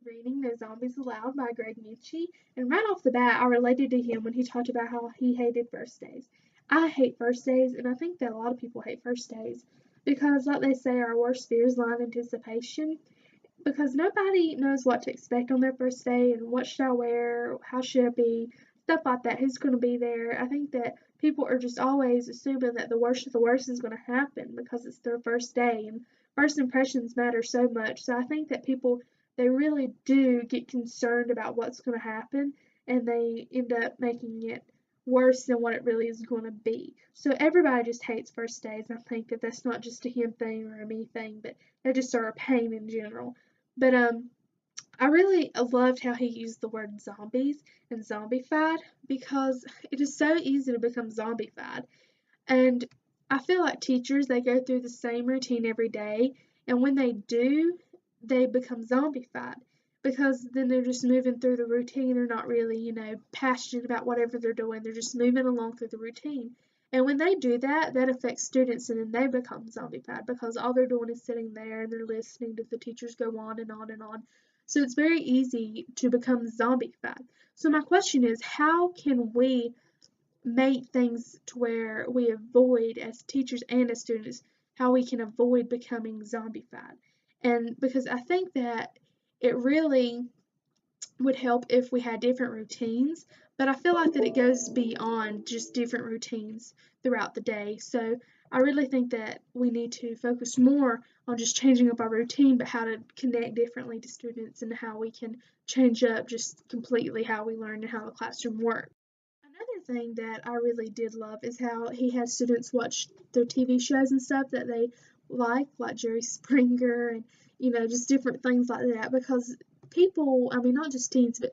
reading No Zombies Allowed by Greg Mitchie, and right off the bat, I related to him when he talked about how he hated first days. I hate first days, and I think that a lot of people hate first days because, like they say, our worst fears lie in anticipation. Because nobody knows what to expect on their first day and what should I wear, how should I be, stuff like that, who's going to be there. I think that people are just always assuming that the worst of the worst is going to happen because it's their first day and first impressions matter so much. So I think that people, they really do get concerned about what's going to happen and they end up making it worse than what it really is going to be. So everybody just hates first days. I think that that's not just a him thing or a me thing, but they just are a pain in general. But I really loved how he used the word zombies and zombified because it is so easy to become zombified. And I feel like teachers, they go through the same routine every day, and when they do, they become zombified because then they're just moving through the routine. They're not really, passionate about whatever they're doing. They're just moving along through the routine. And when they do that, that affects students and then they become zombified because all they're doing is sitting there and they're listening to the teachers go on and on and on. So it's very easy to become zombified. So my question is, how can we make things to where we avoid, as teachers and as students, how we can avoid becoming zombified? And because I think that it really would help if we had different routines, but I feel like that it goes beyond just different routines throughout the day. So I really think that we need to focus more on just changing up our routine, but how to connect differently to students and how we can change up just completely how we learn and how the classroom works. Another thing that I really did love is how he had students watch their TV shows and stuff that they like Jerry Springer and, just different things like that because people, I mean, not just teens, but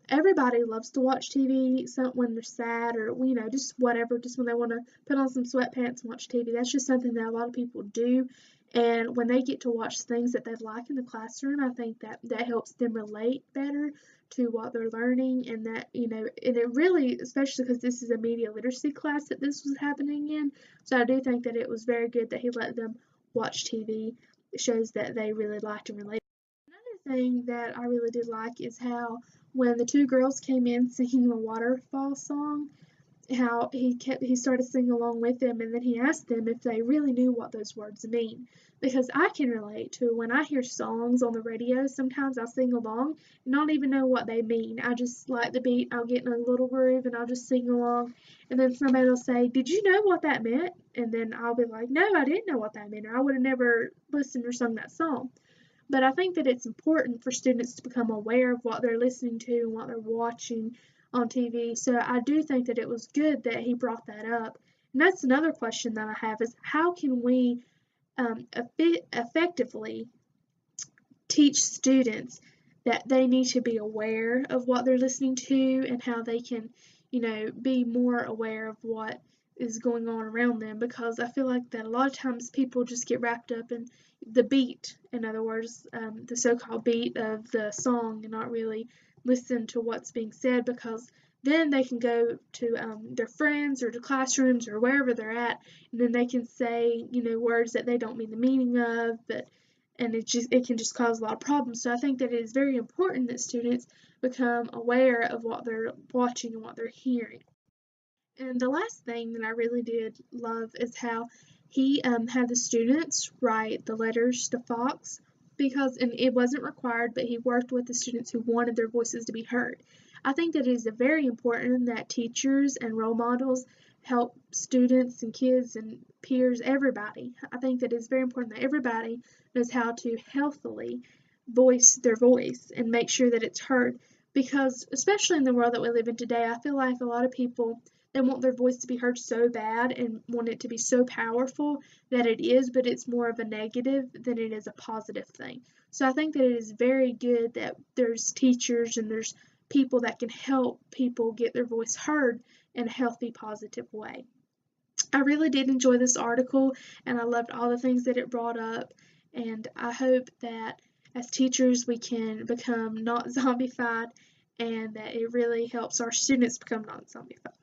everybody loves to watch TV when they're sad or, just whatever, just when they want to put on some sweatpants and watch TV. That's just something that a lot of people do. And when they get to watch things that they like in the classroom, I think that that helps them relate better to what they're learning and that, and it really, especially because this is a media literacy class that this was happening in, so I do think that it was very good that he let them watch TV shows that they really liked and related. Another thing that I really did like is how when the two girls came in singing the waterfall song, how he started singing along with them and then he asked them if they really knew what those words mean because I can relate to when I hear songs on the radio. Sometimes I'll sing along and not even know what they mean. I just like the beat, I'll get in a little groove and I'll just sing along, and then somebody will say, did you know what that meant? And then I'll be like, no, I didn't know what that meant, or I would have never listened or sung that song. But I think that it's important for students to become aware of what they're listening to and what they're watching on TV. So I do think that it was good that he brought that up. And that's another question that I have is how can we effectively teach students that they need to be aware of what they're listening to and how they can, be more aware of what is going on around them because I feel like that a lot of times people just get wrapped up in the beat, in other words, the so-called beat of the song and not really listen to what's being said because then they can go to their friends or to classrooms or wherever they're at and then they can say, words that they don't mean the meaning of, but and it can just cause a lot of problems. So I think that it is very important that students become aware of what they're watching and what they're hearing. And the last thing that I really did love is how he had the students write the letters to Fox because and it wasn't required, but he worked with the students who wanted their voices to be heard. I think that it is very important that teachers and role models help students and kids and peers, everybody. I think that it's very important that everybody knows how to healthily voice their voice and make sure that it's heard because especially in the world that we live in today, I feel like a lot of people they want their voice to be heard so bad and want it to be so powerful that it is, but it's more of a negative than it is a positive thing. So I think that it is very good that there's teachers and there's people that can help people get their voice heard in a healthy, positive way. I really did enjoy this article and I loved all the things that it brought up, and I hope that as teachers we can become not zombified and that it really helps our students become not zombified.